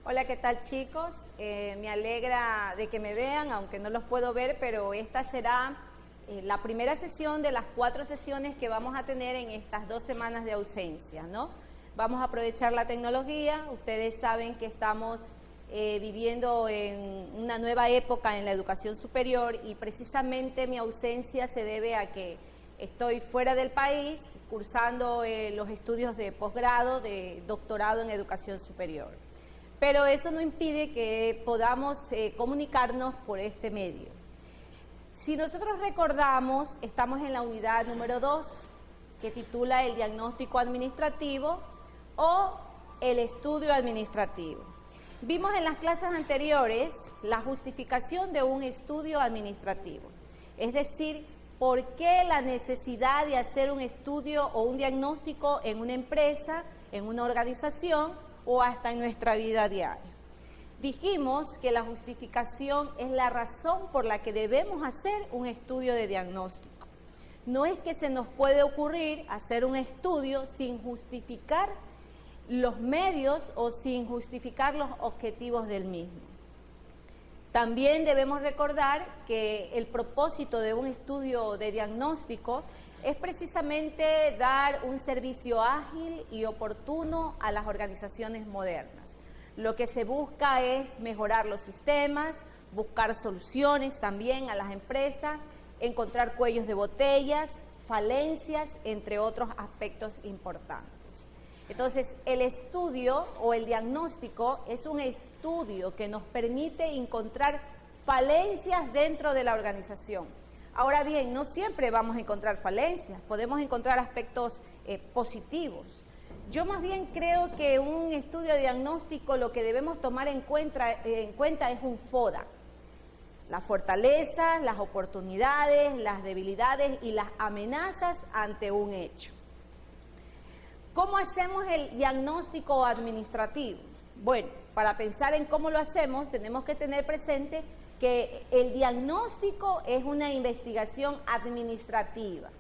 Hola, ¿qué tal, chicos? Me alegra de que me vean, aunque no los puedo ver, pero esta será la primera sesión de las 4 sesiones que vamos a tener en estas 2 semanas de ausencia, ¿no? Vamos a aprovechar la tecnología. Ustedes saben que estamos viviendo en una nueva época en la educación superior y precisamente mi ausencia se debe a que estoy fuera del país cursando los estudios de posgrado, de doctorado en educación superior. Pero eso no impide que podamos comunicarnos por este medio. Si nosotros recordamos, estamos en la unidad número 2, que titula el diagnóstico administrativo o el estudio administrativo. Vimos en las clases anteriores la justificación de un estudio administrativo, es decir, por qué la necesidad de hacer un estudio o un diagnóstico en una empresa, en una organización o hasta en nuestra vida diaria. Dijimos que la justificación es la razón por la que debemos hacer un estudio de diagnóstico. No es que se nos puede ocurrir hacer un estudio sin justificar los medios o sin justificar los objetivos del mismo. También debemos recordar que el propósito de un estudio de diagnóstico es precisamente dar un servicio ágil y oportuno a las organizaciones modernas. Lo que se busca es mejorar los sistemas, buscar soluciones también a las empresas, encontrar cuellos de botellas, falencias, entre otros aspectos importantes. Entonces, el estudio o el diagnóstico es un estudio que nos permite encontrar falencias dentro de la organización. Ahora bien, no siempre vamos a encontrar falencias, podemos encontrar aspectos positivos. Yo más bien creo que un estudio de diagnóstico lo que debemos tomar en cuenta es un FODA. Las fortalezas, las oportunidades, las debilidades y las amenazas ante un hecho. ¿Cómo hacemos el diagnóstico administrativo? Bueno, para pensar en cómo lo hacemos, tenemos que tener presente que el diagnóstico es una investigación administrativa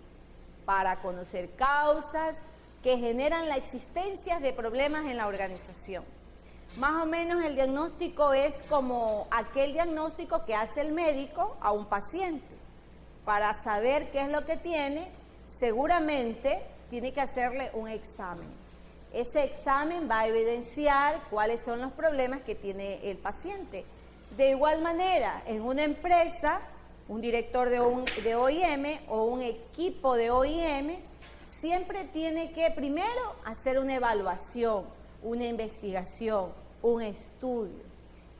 para conocer causas que generan la existencia de problemas en la organización. Más o menos el diagnóstico es como aquel diagnóstico que hace el médico a un paciente. Para saber qué es lo que tiene, seguramente tiene que hacerle un examen. Ese examen va a evidenciar cuáles son los problemas que tiene el paciente. De igual manera, en una empresa, un director de OIM o un equipo de OIM siempre tiene que primero hacer una evaluación, una investigación, un estudio.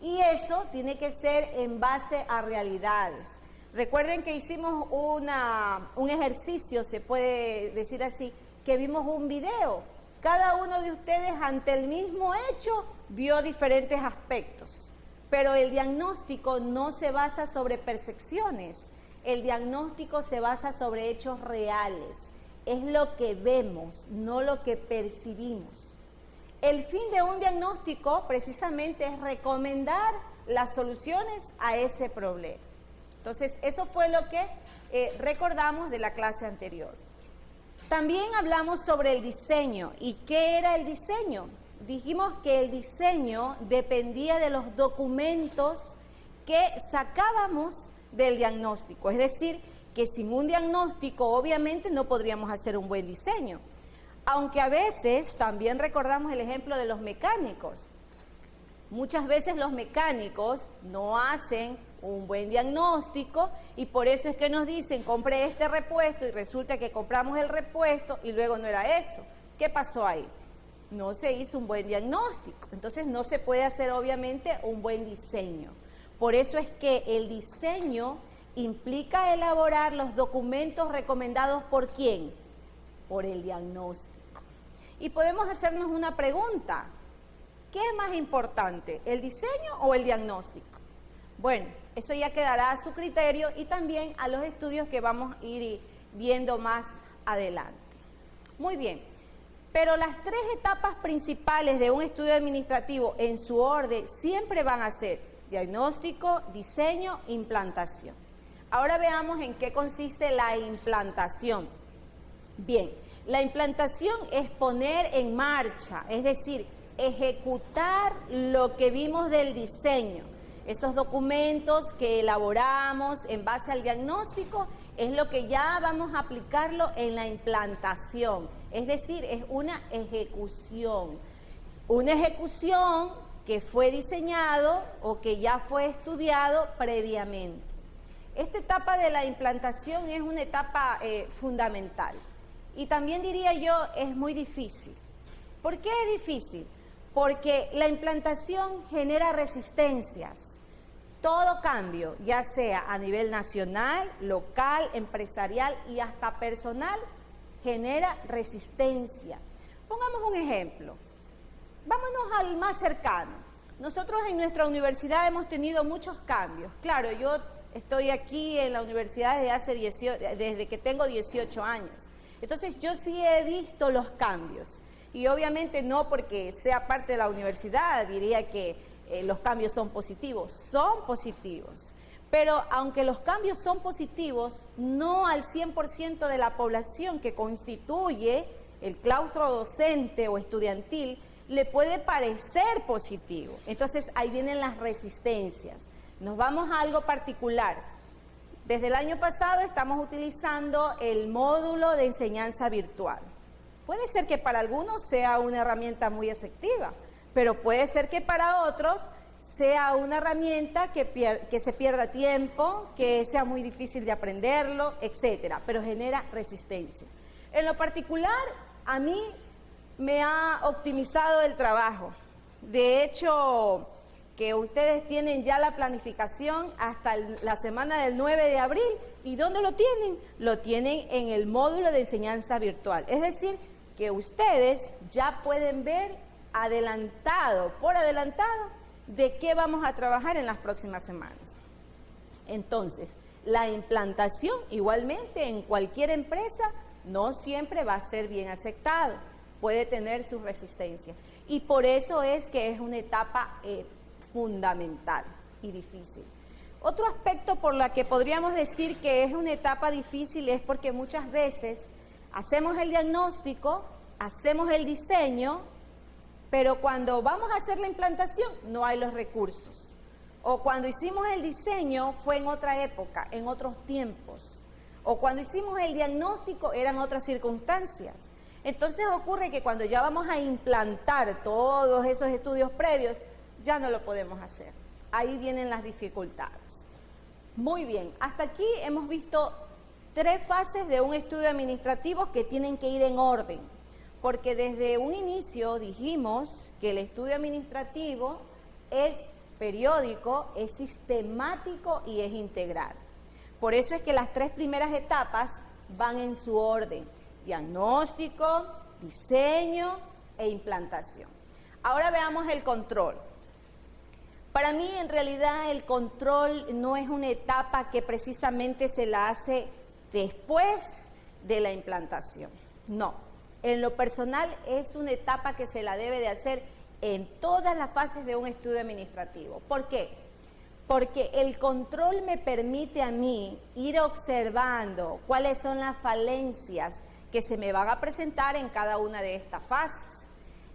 Y eso tiene que ser en base a realidades. Recuerden que hicimos un ejercicio, se puede decir así, que vimos un video. Cada uno de ustedes ante el mismo hecho vio diferentes aspectos. Pero el diagnóstico no se basa sobre percepciones, el diagnóstico se basa sobre hechos reales. Es lo que vemos, no lo que percibimos. El fin de un diagnóstico precisamente es recomendar las soluciones a ese problema. Entonces, eso fue lo que recordamos de la clase anterior. También hablamos sobre el diseño. ¿Y qué era el diseño? Dijimos que el diseño dependía de los documentos que sacábamos del diagnóstico. Es decir, que sin un diagnóstico obviamente no podríamos hacer un buen diseño. Aunque a veces también recordamos el ejemplo de los mecánicos. Muchas veces los mecánicos no hacen un buen diagnóstico y por eso es que nos dicen, compre este repuesto y resulta que compramos el repuesto y luego no era eso. ¿Qué pasó ahí? No se hizo un buen diagnóstico, entonces no se puede hacer obviamente un buen diseño. Por eso es que el diseño implica elaborar los documentos recomendados ¿por quién? Por el diagnóstico. Y podemos hacernos una pregunta, ¿qué es más importante, el diseño o el diagnóstico? Bueno, eso ya quedará a su criterio y también a los estudios que vamos a ir viendo más adelante. Muy bien, pero las 3 etapas principales de un estudio administrativo en su orden siempre van a ser diagnóstico, diseño, implantación. Ahora veamos en qué consiste la implantación. Bien, la implantación es poner en marcha, es decir, ejecutar lo que vimos del diseño. Esos documentos que elaboramos en base al diagnóstico es lo que ya vamos a aplicarlo en la implantación. Es decir, es una ejecución. Una ejecución que fue diseñado o que ya fue estudiado previamente. Esta etapa de la implantación es una etapa fundamental. Y también diría yo, es muy difícil. ¿Por qué es difícil? Porque la implantación genera resistencias. Todo cambio, ya sea a nivel nacional, local, empresarial y hasta personal, genera resistencia. Pongamos un ejemplo. Vámonos al más cercano. Nosotros en nuestra universidad hemos tenido muchos cambios. Claro, yo estoy aquí en la universidad desde que tengo 18 años. Entonces yo sí he visto los cambios. Y obviamente no porque sea parte de la universidad, diría que los cambios son positivos pero aunque los cambios son positivos, no al 100% de la población que constituye el claustro docente o estudiantil le puede parecer positivo. Entonces ahí vienen las resistencias. Nos vamos a algo particular. Desde el año pasado estamos utilizando el módulo de enseñanza virtual. Puede ser que para algunos sea una herramienta muy efectiva, pero puede ser que para otros sea una herramienta que se pierda tiempo, que sea muy difícil de aprenderlo, etcétera, pero genera resistencia. En lo particular, a mí me ha optimizado el trabajo. De hecho, que ustedes tienen ya la planificación hasta la semana del 9 de abril. ¿Y dónde lo tienen? Lo tienen en el módulo de enseñanza virtual. Es decir, que ustedes ya pueden ver por adelantado, de qué vamos a trabajar en las próximas semanas. Entonces, la implantación igualmente en cualquier empresa no siempre va a ser bien aceptado, puede tener su resistencia. Y por eso es que es una etapa fundamental y difícil. Otro aspecto por la que podríamos decir que es una etapa difícil es porque muchas veces hacemos el diagnóstico, hacemos el diseño, pero cuando vamos a hacer la implantación no hay los recursos. O cuando hicimos el diseño fue en otra época, en otros tiempos. O cuando hicimos el diagnóstico eran otras circunstancias. Entonces ocurre que cuando ya vamos a implantar todos esos estudios previos, ya no lo podemos hacer. Ahí vienen las dificultades. Muy bien, hasta aquí hemos visto 3 fases de un estudio administrativo que tienen que ir en orden, porque desde un inicio dijimos que el estudio administrativo es periódico, es sistemático y es integral. Por eso es que las 3 primeras etapas van en su orden: diagnóstico, diseño e implantación. Ahora veamos el control. Para mí, en realidad, el control no es una etapa que precisamente se la hace después de la implantación. No, en lo personal es una etapa que se la debe de hacer en todas las fases de un estudio administrativo. ¿Por qué? Porque el control me permite a mí ir observando cuáles son las falencias que se me van a presentar en cada una de estas fases.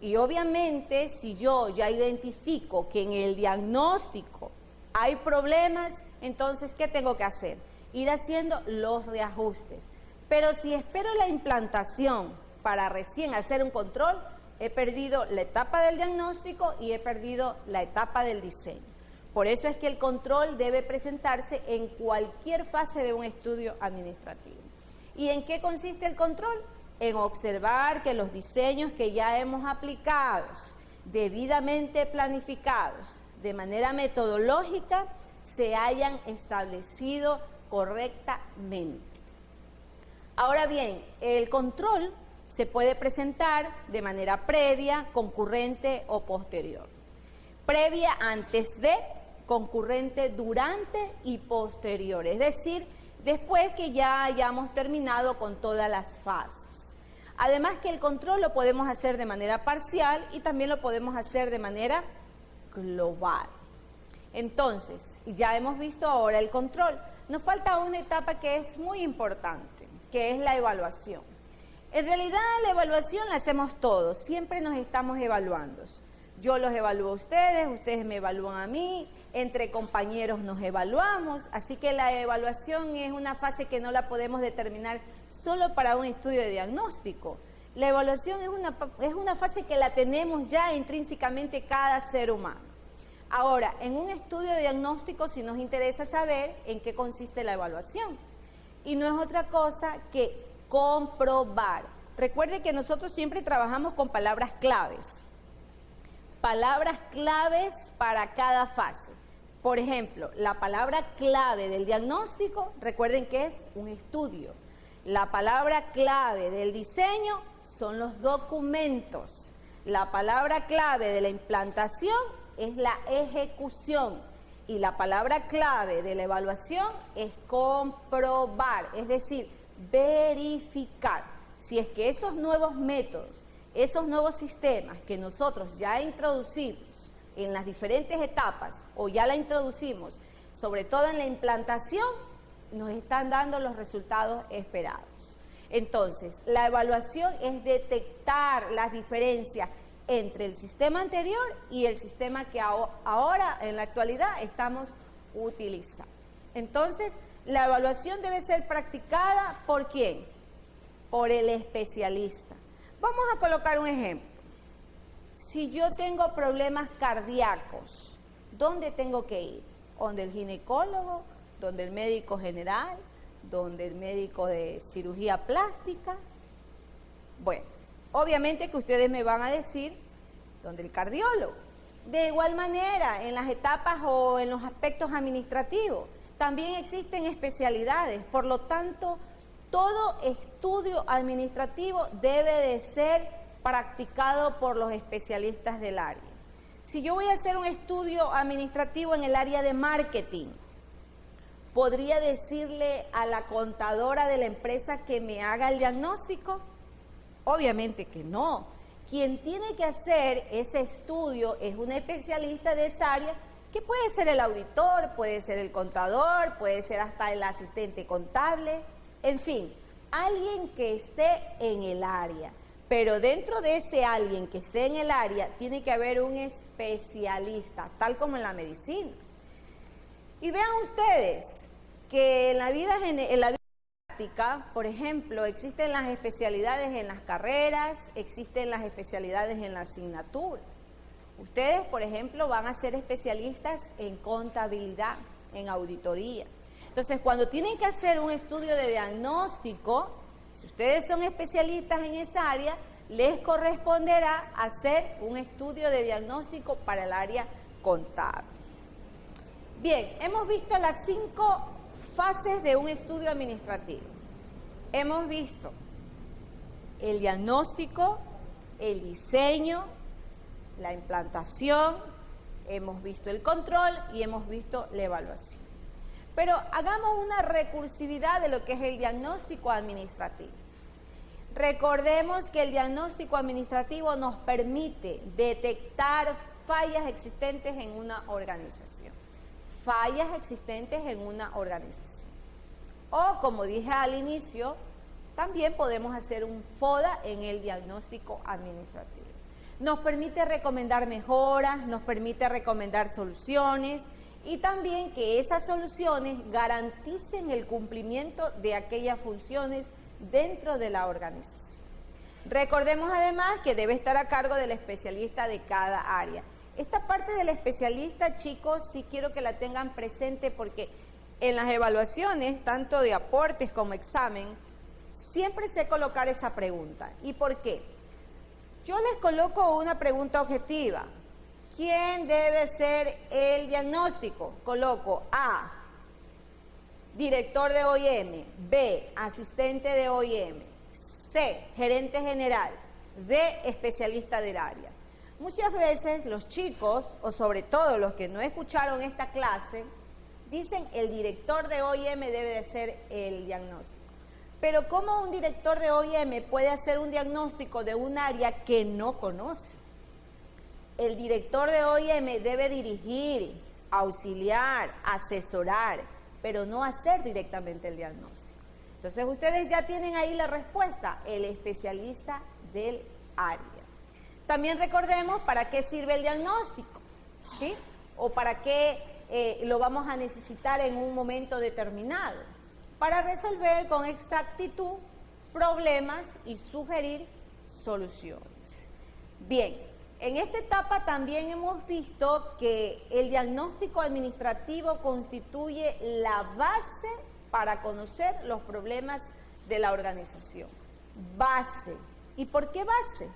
Y obviamente, si yo ya identifico que en el diagnóstico hay problemas, entonces, ¿qué tengo que hacer? Ir haciendo los reajustes. Pero si espero la implantación para recién hacer un control, he perdido la etapa del diagnóstico y he perdido la etapa del diseño. Por eso es que el control debe presentarse en cualquier fase de un estudio administrativo. ¿Y en qué consiste el control? En observar que los diseños que ya hemos aplicado, debidamente planificados, de manera metodológica, se hayan establecido correctamente. Ahora bien, el control se puede presentar de manera previa, concurrente o posterior. Previa antes de, concurrente durante y posterior, es decir, después que ya hayamos terminado con todas las fases. Además que el control lo podemos hacer de manera parcial y también lo podemos hacer de manera global. Entonces, ya hemos visto ahora el control. Nos falta una etapa que es muy importante, que es la evaluación. En realidad la evaluación la hacemos todos, siempre nos estamos evaluando. Yo los evalúo a ustedes, ustedes me evalúan a mí, entre compañeros nos evaluamos, así que la evaluación es una fase que no la podemos determinar solo para un estudio de diagnóstico. La evaluación es una fase que la tenemos ya intrínsecamente cada ser humano. Ahora, en un estudio de diagnóstico sí nos interesa saber en qué consiste la evaluación. Y no es otra cosa que comprobar. Recuerde que nosotros siempre trabajamos con palabras claves. Palabras claves para cada fase. Por ejemplo, la palabra clave del diagnóstico, recuerden que es un estudio. La palabra clave del diseño son los documentos. La palabra clave de la implantación es la ejecución. Y la palabra clave de la evaluación es comprobar, es decir, verificar. Si es que esos nuevos métodos, esos nuevos sistemas que nosotros ya introducimos en las diferentes etapas o ya la introducimos, sobre todo en la implantación, nos están dando los resultados esperados. Entonces, la evaluación es detectar las diferencias entre el sistema anterior y el sistema que ahora, en la actualidad, estamos utilizando. Entonces, la evaluación debe ser practicada ¿por quién? Por el especialista. Vamos a colocar un ejemplo. Si yo tengo problemas cardíacos, ¿dónde tengo que ir? ¿Donde el ginecólogo? ¿Donde el médico general? ¿Donde el médico de cirugía plástica? Bueno, obviamente que ustedes me van a decir ¿donde el cardiólogo? De igual manera, en las etapas o en los aspectos administrativos, también existen especialidades. Por lo tanto, todo estudio administrativo debe de ser practicado por los especialistas del área. Si yo voy a hacer un estudio administrativo en el área de marketing, ¿podría decirle a la contadora de la empresa que me haga el diagnóstico? Obviamente que no. Quien tiene que hacer ese estudio es un especialista de esa área, que puede ser el auditor, puede ser el contador, puede ser hasta el asistente contable, en fin, alguien que esté en el área. Pero dentro de ese alguien que esté en el área, tiene que haber un especialista, tal como en la medicina. Y vean ustedes que en la vida práctica, por ejemplo, existen las especialidades en las carreras, existen las especialidades en la asignatura. Ustedes, por ejemplo, van a ser especialistas en contabilidad, en auditoría. Entonces, cuando tienen que hacer un estudio de diagnóstico, si ustedes son especialistas en esa área, les corresponderá hacer un estudio de diagnóstico para el área contable. Bien, hemos visto las 5 fases de un estudio administrativo. Hemos visto el diagnóstico, el diseño, la implantación, hemos visto el control y hemos visto la evaluación. Pero hagamos una recursividad de lo que es el diagnóstico administrativo. Recordemos que el diagnóstico administrativo nos permite detectar fallas existentes en una organización. Fallas existentes en una organización. O, como dije al inicio, también podemos hacer un FODA en el diagnóstico administrativo. Nos permite recomendar mejoras, nos permite recomendar soluciones y también que esas soluciones garanticen el cumplimiento de aquellas funciones dentro de la organización. Recordemos además que debe estar a cargo del especialista de cada área. Esta parte del especialista, chicos, sí quiero que la tengan presente porque en las evaluaciones, tanto de aportes como examen, siempre sé colocar esa pregunta. ¿Y por qué? Yo les coloco una pregunta objetiva. ¿Quién debe ser el diagnóstico? Coloco A, director de OIM, B, asistente de OIM, C, gerente general, D, especialista del área. Muchas veces los chicos, o sobre todo los que no escucharon esta clase, dicen el director de OIM debe de ser el diagnóstico. Pero ¿cómo un director de OIM puede hacer un diagnóstico de un área que no conoce? El director de OIM debe dirigir, auxiliar, asesorar, pero no hacer directamente el diagnóstico. Entonces ustedes ya tienen ahí la respuesta, el especialista del área. También recordemos para qué sirve el diagnóstico, ¿sí? O para qué lo vamos a necesitar en un momento determinado. Para resolver con exactitud problemas y sugerir soluciones. Bien, en esta etapa también hemos visto que el diagnóstico administrativo constituye la base para conocer los problemas de la organización. Base. ¿Y por qué base?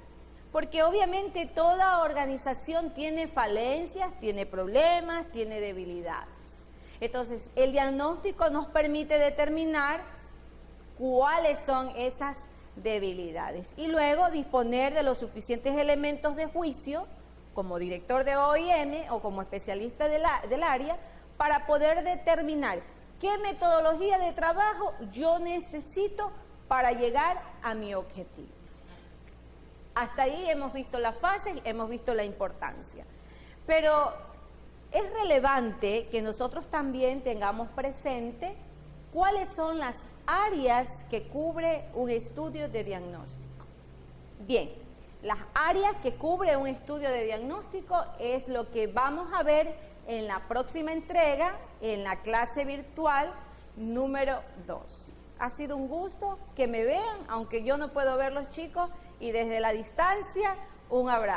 Porque obviamente toda organización tiene falencias, tiene problemas, tiene debilidades. Entonces, el diagnóstico nos permite determinar cuáles son esas debilidades y luego disponer de los suficientes elementos de juicio como director de OIM o como especialista del área para poder determinar qué metodología de trabajo yo necesito para llegar a mi objetivo. Hasta ahí hemos visto las fases, hemos visto la importancia. Pero es relevante que nosotros también tengamos presente cuáles son las áreas que cubre un estudio de diagnóstico. Bien, las áreas que cubre un estudio de diagnóstico es lo que vamos a ver en la próxima entrega, en la clase virtual número 2. Ha sido un gusto que me vean, aunque yo no puedo ver los chicos, y desde la distancia, un abrazo.